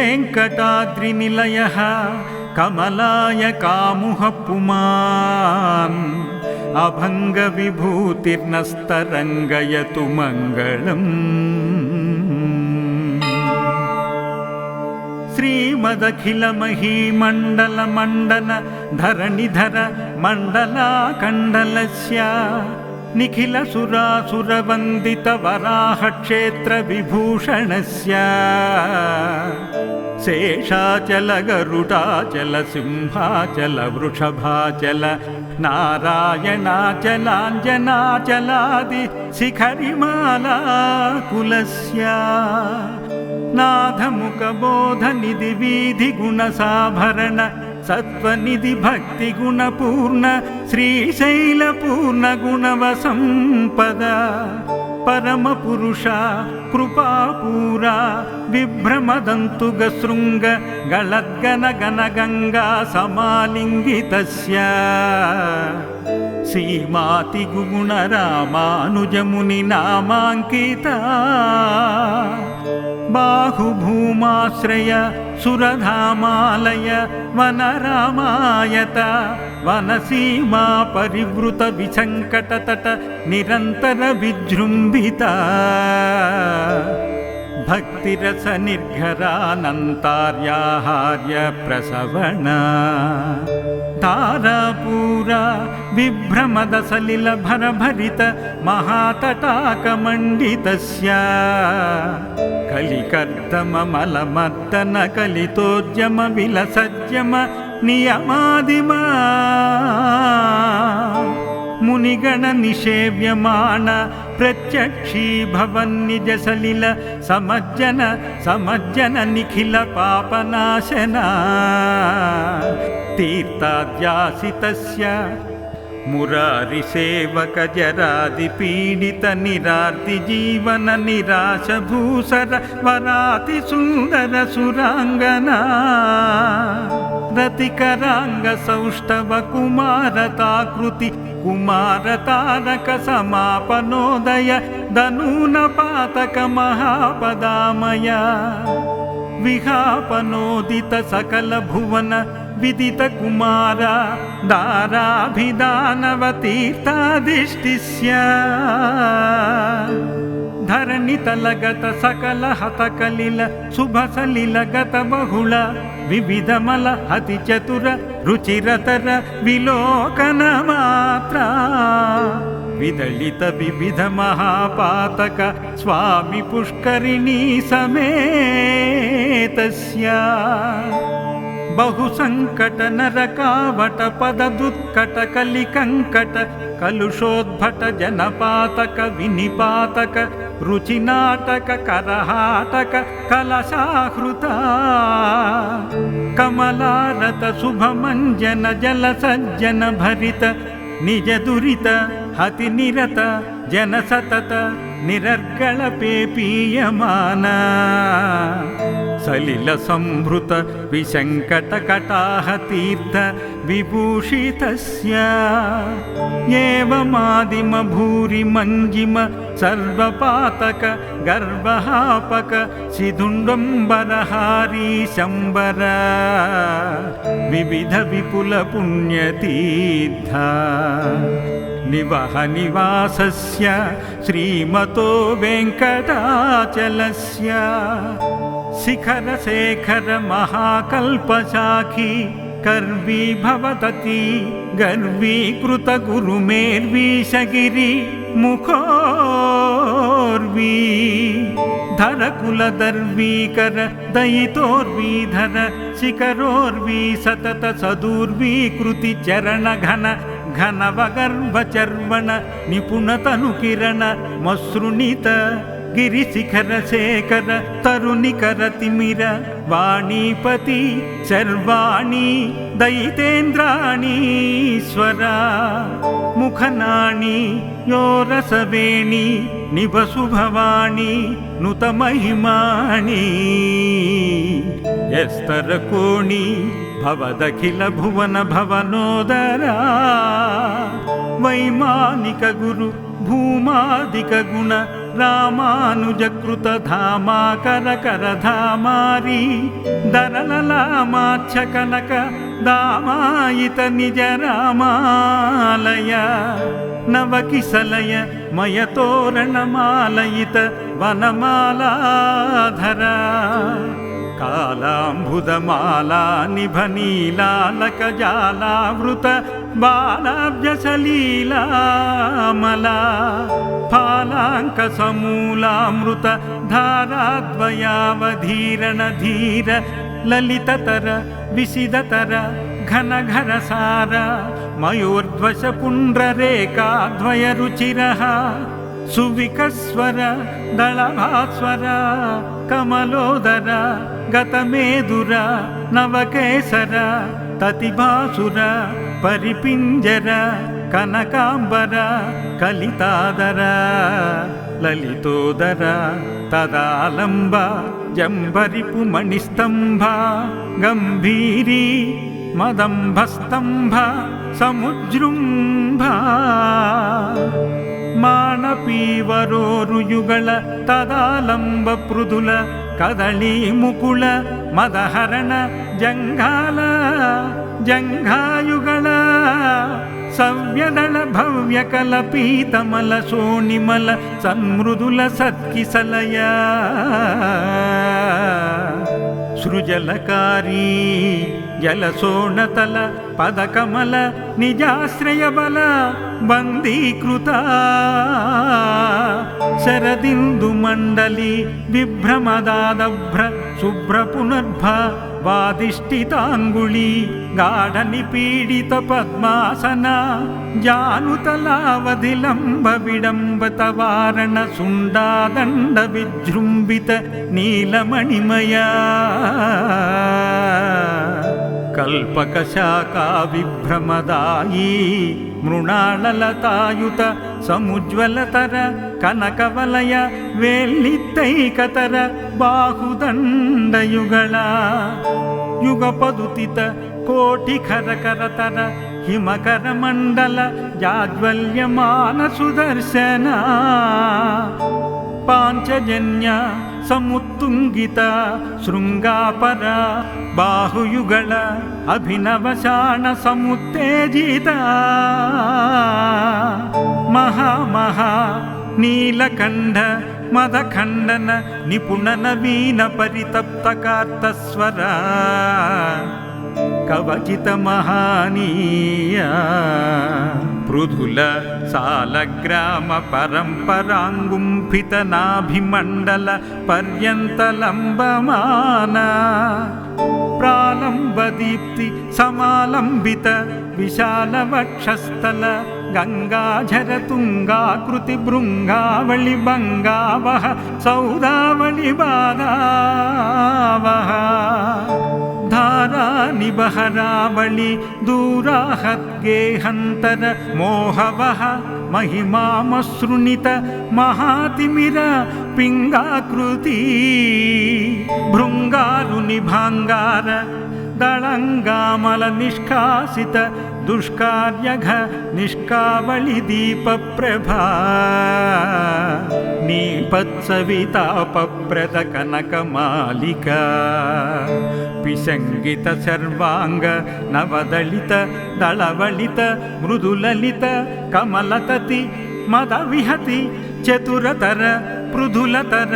वेङ्कटाद्रिनिलयः कमलाय कामुः पुमान् अभङ्गविभूतिर्नस्तरङ्गयतु मङ्गलम्। श्रीमदखिलमहीमण्डलमण्डन धरणिधर मण्डलाकण्डलस्य निखिलसुरासुरवन्दितवराहक्षेत्रविभूषणस्य शेषाचल गरुडाचल सिंहाचल वृषभाचल नारायणाचलाञ्जनाचलादि शिखरिमालाकुलस्य नाथमुखबोधनिधि विधिगुणसाभरण सत्वनिधि भक्तिगुणपूर्ण श्रीशैलपूर्ण गुणवसम्पदा परमपुरुष कृपापूरा विभ्रमदन्तुगशृङ्ग गलद्गनगनगङ्गा समालिङ्गितस्य श्रीमातिगुणरामानुजमुनिनामाङ्किता बाहुभूमाश्रय सुरधामालय वनरामायत वनसीमा परिवृत विसङ्कटतट निरन्तर विजृम्भिता भक्तिरस निर्घरानन्तार्याहार्य प्रसवना तारापूरा विभ्रमद सलिल भरभरित महातटाकमण्डितस्य कलिकर्दम मलमर्दन कलितोद्यम विलसज्जम नियमादिमा मुनिगण निषेव्यमाण प्रत्यक्षी भवन्निज सलिल समज्जन निखिल पापनाशना तीर्थाद्यासितस्य मुरारि सेवक जरादि पीडित निरार्ति जीवन निराश भूसर वराति सुंदर सुरांगना रतिकरांग सौष्ठव कुमारताकृति कुमार तारक समापनोदय दनून पातक महापदामय विहापनोदित सकल भुवन विदित कुमार दाराभिदानवतीर्थाधिष्ठिस्य धरणितलगत सकल हतकलिल शुभसलिल गत बहुल विविधमल अति चतुर रुचिरतर विलोकन मात्र विदलित विविध महापातक स्वामी पुष्करिणी समेतस्य बहुसंकट नरकावट पद दुत्कट कलिकंकट कलुषोद्भट जनपातक विनिपातक रुचिनाटक करहाटक कलशाहृता कमलारत शुभमंजन जल सज्जन भरित निज दुरित हति निरत जन सतत निरर्गल पेपीयमाना सलिल संभृत विसंकट कटाह तीर्थ विभूषितस्य एवमादिम भूरि मंजिम सर्वपातक गर्भहापक सिधुण्डम्बरहारी शंबर विविध विपुल पुण्यतीर्थ निवह निवासस्य श्रीमतो वेङ्कटाचलस्य शिखर शेखर महाकल्पशाखी कर्वी भवतती गर्वीकृत गुरुमेर्वीशगिरि मुखोर्वी धर कुल दर्वीकर दयितोर्वीधर शिखरोर्वी सतत सदूर्वीकृति चरण घन घनवगर्भ चर्वण निपुणतनु किरण मसृणित गिरिशिखर शेखर तरुणिकर तिमिर वाणीपति सर्वाणी दयितेन्द्राणीश्वरा मुखनाणी योरसवेणी निभसुभवाणी नुत महिमाणी यस्तरकोणी भवदखिल भुवन भवनोदरा वैमानिक गुरु भूमादिक गुण రామానుజకృతధామాకరకరధామారీ దరలలామాచ్య కనక దామాయిత నిజ రామాలయ నవకిసలయ మయతోరణమాలయిత వనమాలాధర కాళాంబుదమాలా నిభనీలాలకజాలావృత బాలాబ్జసలీలామలా ఫాలాంక సమూలామృత ధారాద్వయావధీరణ ధీర లలితతర విసిదతర ఘనఘన సార మయూర్ధ్వశ పుండ్రరేఖాద్వయ రుచిరః సువికస్వర దళభాస్వర కమలోదర గతమేదుర నవకేసర తతిభాసుర పరిపింజర కనకాంబర కలితాదర లలితోదర తదాలంబ జంబరిపు మణిస్తంభ గంభీరీ మదంభస్తంభ సముజృంభ మాణపీవరోరుయుగళ తదాలంబ పృథుల కదళీ ముకుళ మదహరణ జంఘాల జంఘాయుగళ సవ్యదళ భవ్యకల పీతమల సోణిమల సన్మృదుల సత్కిసలయ సృజలకారీ జలసోణతల పదకమల నిజాశ్రయబల బందీకృత శరదిందు మండలి విభ్రమదాదభ్ర శుభ్ర పునర్భ వాదిష్ఠితాంగుళీ గాఢ నిపీడిత పద్మాసన జానుతలావధిలంబ విడంబత వారణ సుండాదండ విజృంభిత నీలమణిమయా కల్పక శాఖా విభ్రమదాయీ మృణాళలతాయుత సముజ్వలతర కనకవలయ వేల్లిత్తైకతర బాహుదండయుగళ యుగపదుతిత కోటిఖరకరతర హిమకర మండల జాజ్వల్యమాన సుదర్శన పాంచజన్య సముత్తుంగిత శృంగాపర బాహుయుగళ అభినవశాణ సముత్తేజిత మహామహా నీలకంఠ మదఖండన నిపుణ నవీన పరితప్తకార్తస్వర కవచిత మహానీయ పృథుల సాలగ్రామ పరంపరాంగుంఫిత నాభిమండల పర్యంతలంబమాన ప్రాలంబదీప్తి సమాలంబిత విశాల వక్షస్థల గంగాఝర తుంగాకృతి భృంగావళి బంగావహ సౌదావళి బాధావహ ధారా నిబహరావళి దూరాహద్గేహంతర మోహవహ మహిమామసృణిత మహాతిమిర పింగాకృతి భృంగారు నిభాంగార దళంగామల నిష్కాసిత దుష్కార్యఘ నిష్కావళి దీప ప్రభా నీపత్సవితాపప్రద కనకమాలిక పిశంగిత సర్వాంగ నవదళిత దళవళిత మృదులలిత కమలతతి మద విహతి చతురతర పృథులతర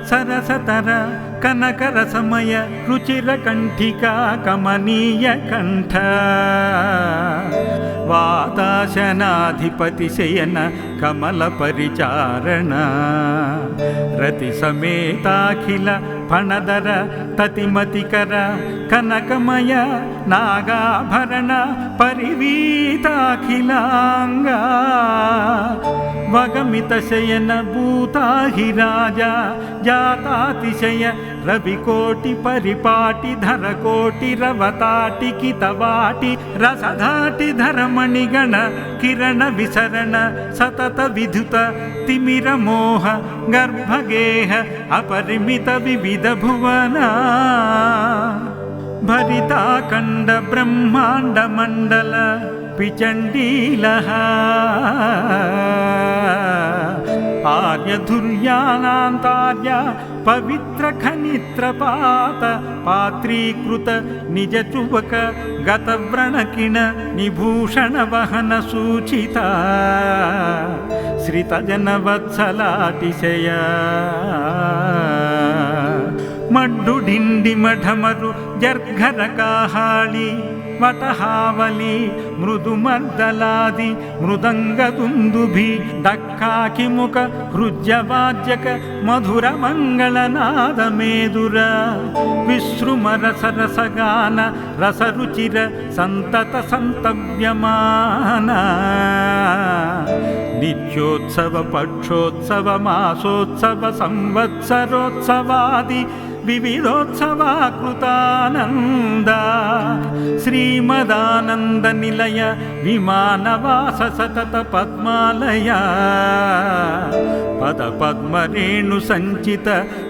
సరసతర కనకర సమయ రుచిర కంఠికా కమనీయ కంఠ వాతాశనాధిపతి శయన కమల పరిచారణ రతి సమేతాఖిల ఫణదర తతిమతికర కనకమయ నాగాభరణ పరివీతాఖిలాంగ వగమిత శయన భూతాహిరాజ జాతాతిశయ రవికోటి పరిపాటి ధరకోటి రవతాటి కితవాటి రసధాటి ధరమణిగణ కిరణ విసరణ సతత విధుత తిమిర మోహ గర్భగేహ అపరిమిత వివిధ భువన భరితాఖండ బ్రహ్మాండ మండల పిచండీల ఆర్యధుర్యానాంతార్య పవిత్ర ఖనిత్రపాత పాత్రీకృత నిజ చువక గత వ్రణకిణ నిభూషణ వహన సూచిత శ్రితజన వత్సలాతిశయ మడ్డుడిండి మఢమరు జర్ఘర కాహాళి వటహావలి మృదుమర్దలాది మృదంగదుందుభి దక్కాకిముఖ హృజ్యవాజ్యక మధుర మంగళనాదమేదుర విశ్రుమరసరసగాన రసరుచిర సంతత సంతవ్యమాన నిత్యోత్సవ పక్షోత్సవ మాసోత్సవ సంవత్సరోత్సవాది వివిధోత్సవాకృతానంద శ్రీమదానంద నిలయ విమానవాస సతత పద్మాలయ పద పద్మరేణు సంచిత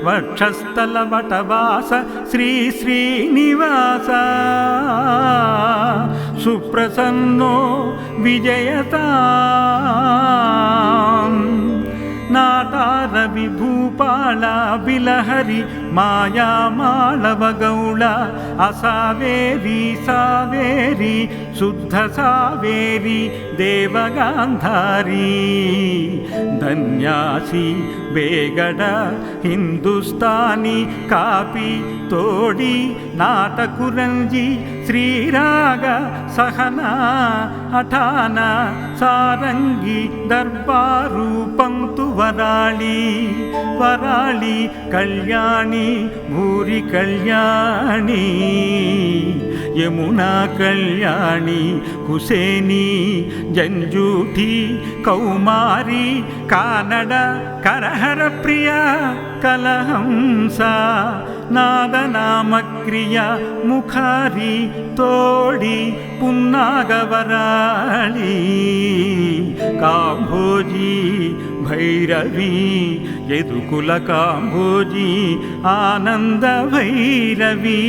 వక్షస్థల వటవాస శ్రీ శ్రీనివాస సుప్రసన్నో విజయతా నాటార విభూపాళ బిలహరి మాయామాళవగౌళ అసావేరి సావేరి శుద్ధ సావేరి దేవగాంధారీ ధన్యాసి బేగడ హిందుస్థానీ కాపి తోడి నాటకురంజి శ్రీరాగ సహన అఠాన సారంగి దర్బారు పంతు వరాళి వరాళి కళ్యాణి భూరి కళ్యాణి యమునా కళ్యాణి కుసేని జంజూఠి కౌమారి కానడ కరహర ప్రియ కలహంస నాదనామక్రియ ముఖారి తోడి పున్నాగవరాళి కాంభోజీ భైరవి యదుకుల కాంభోజీ ఆనంద భైరవి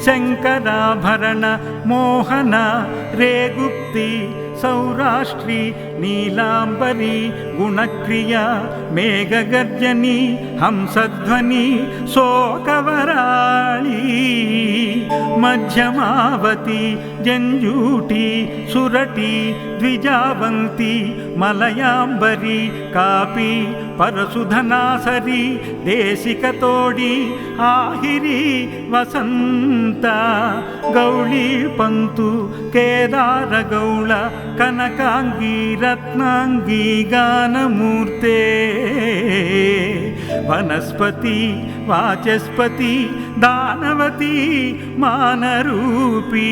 శంకరాభరణ మోహన రేగుప్తి సౌరాష్ట్రి నీలాంబరి గుణక్రియ మేఘగర్జని హంసధ్వని శోకవరాళి మధ్యమావతి జంజూటి సురటి ద్విజావంతి మలయాంబరి కాపి పరశుధనాసరి దేశికతోడి ఆహిరి వసంత గౌళీ పంతు కేదార గౌళ కనకాంగి రత్నాంగి గానమూర్తే వనస్పతి వాచస్పతి దానవతి మానరూపి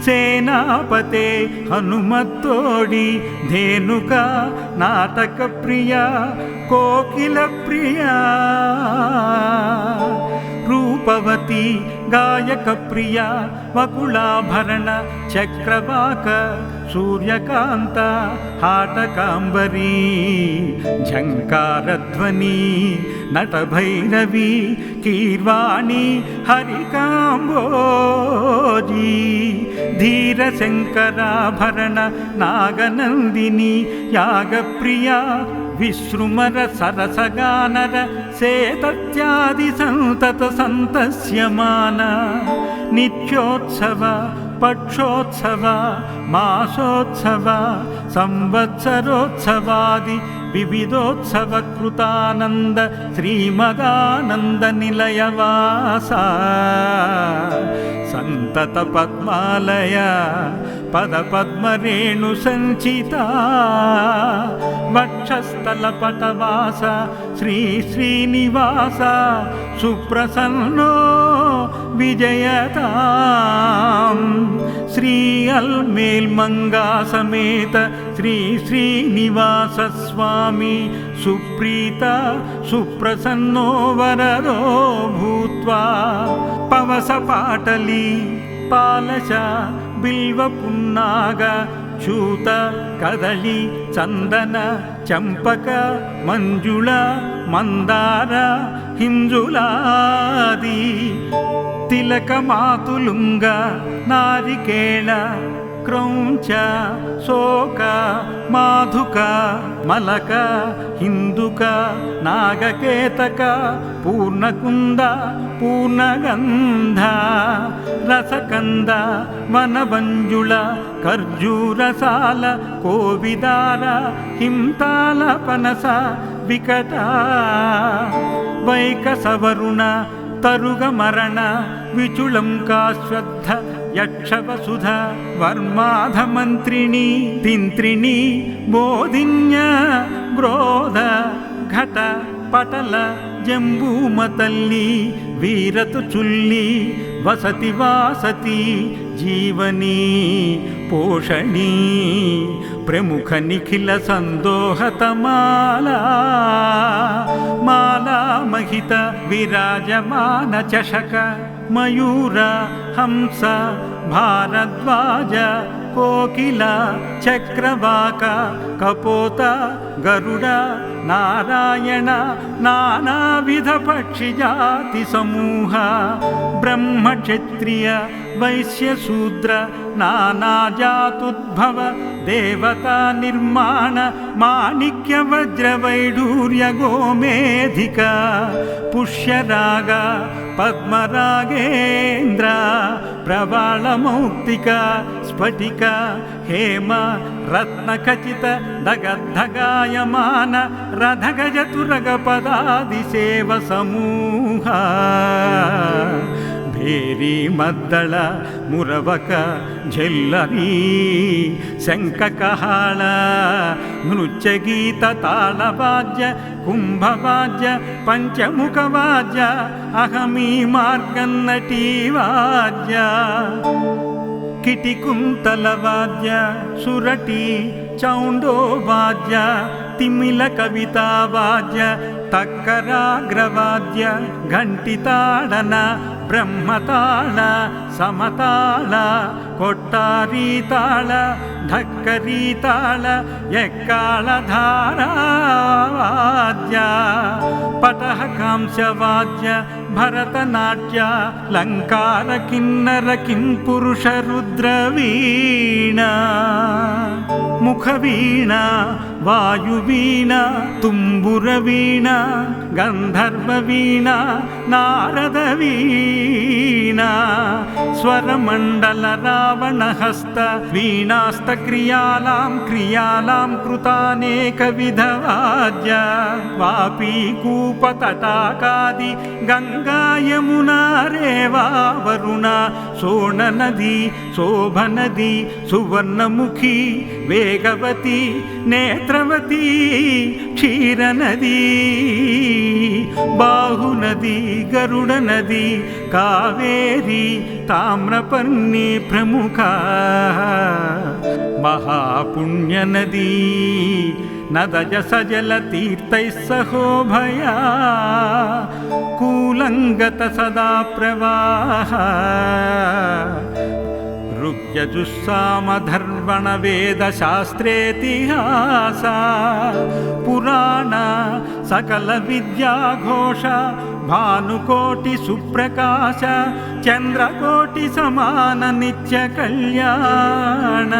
సేనాపతే హనుమత్తోడి ధేనుక నాటక ప్రియ కోకిల ప్రియ రూపవతి గాయక ప్రియ వకుళాభరణ చక్రవాక సూర్యకాంత హాటకాంబరీ ఝంకారధ్వని నటభైరవి కీర్వాణి హరికాంబోజీ ధీరశంకరాభరణ నాగనందిని యాగప్రియ విశ్రుమర సరసగానర సేతత్యాది సంతత సంతస్యమాన నిత్యోత్సవ పక్షోత్సవ మాసోత్సవ సంవత్సరోత్సవాది వివిధోత్సవ కృతానంద శ్రీమదానంద నిలయవాస సంతత పద్మాలయ పద పద్మరేణు సంచిత వక్షస్థల పటవాస శ్రీ శ్రీనివాస సుప్రసన్నో విజయతాం శ్రీ అల్మేల్ మంగా సమేత శ్రీ శ్రీనివాస స్వామి సుప్రీత సుప్రసన్నో వరదో భూత్వా పవస పాటలి పాలశ బిల్వ పున్నాగ చూత కదలి చందన చంపక మంజుళ మందార హింజులాది తిలక మాతులుంగ నారికేళ క్రౌంచ శోక మాధుక మలక హిందుక నాగకేతక పూర్ణకుంద పూర్ణగంధ రసకంద వనవంజుళ ఖర్జూరసాల కోవిదార హింతాల పనస వికట వైకసవరుణ తరుగమరణ విచుళం కాశ్వద్ధ యక్షవసుధ వర్మాధమంత్రిణి తింత్రిణి బోధిన్య గ్రోధ ఘట పటల జంబూమతల్లి వీరతు చుల్లి వసతి వాసతి జీవనీ పోషణీ ప్రముఖ నిఖిల సందోహతమాలా మాలా మహిత విరాజమాన చషక మయూర హంస భారద్వాజ కోకిల చక్రవాక కపోత గరుడ నారాయణ నానావిధ పక్షిజాతి సమూహ బ్రహ్మక్షత్రియ వైశ్య శూద్ర నానాజాతుద్భవ దేవతా నిర్మాణ మాణిక్య వజ్ర వైఢూర్య గోమేధిక పుష్యరాగ పద్మరాగేంద్ర ప్రవాళమౌక్తిక స్ఫటిక హేమ రత్నఖచిత దగద్ధగాయమాన రథగజతురగ పదాదిసేవ సమూహ భేరీ మద్దళ మురవక ఝెల్లరీ శంఖకహాళ నృత్యగీత తాళవాద్య కుంభవాద్య పంచముఖవాద్య అహమీ మార్గన్నటీ వాద్య కిటికుంతల వాద్య సురటి చౌండో వాద్య తిమిల కవితా వాద్య తక్కరాగ్రవాద్య ఘంటితాడన బ్రహ్మతాళ సమతాళ కొట్టారీతాళ ఢక్కరీతాళ ఎక్కాళధారావాద్య పటహ కాంశవాద్య భరతనాట్య లంకార కిన్నర కిం పురుష రుద్రవీణ ముఖవీణ వాయువీణ తుంబురవీణ గంధర్వవీణ నారదవీణ స్వరమండల రావణహస్త వీణాస్త క్రియాలాం క్రియాలాం కృతానేక విధవాద్య వాపీ కూపతటాకాది గంగా యమునా రేవా వరుణ సోణ నది శోభనది సువర్ణముఖి వేగవతి నేత్రవతి క్షీరనది బాహునది గరుడ నది కావేరి తామ్రపర్ణి ప్రముఖ మహాపుణ్యనదీ నదజ సజల తీర్థైః సహోభయా కూలంగత సదా ప్రవాహ ఋగ్యజుస్సామధర్వణ వేద శాస్త్రేతిహాస పురాణ సకల విద్యాఘోష భానుకోటి సుప్రకాశ చంద్రకోటి సమాన నిత్య కళ్యాణ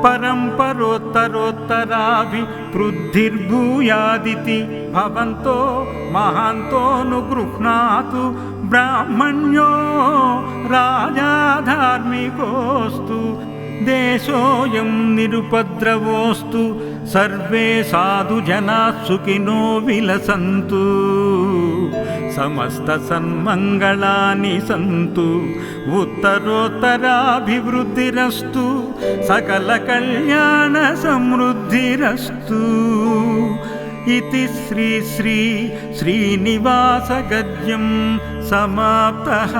పరంపరోత్తరోత్తరాభివృద్ధిర్భూయాదితి భవంతో మహాంతోనుగృహ్ణాతు బ్రాహ్మణ్యో రాజా ధార్మికోస్తు దేశోయం నిరుపద్రవోస్తు సర్వే సాధు జనా సుఖినో విలసంతు సమస్త సన్మంగళాని సంతు ఉత్తరోత్తరాభివృద్ధిరస్తు సకల కళ్యాణ సమృద్ధిరస్తు ఇతి శ్రీ శ్రీ శ్రీనివాస గద్యం సమాప్తః.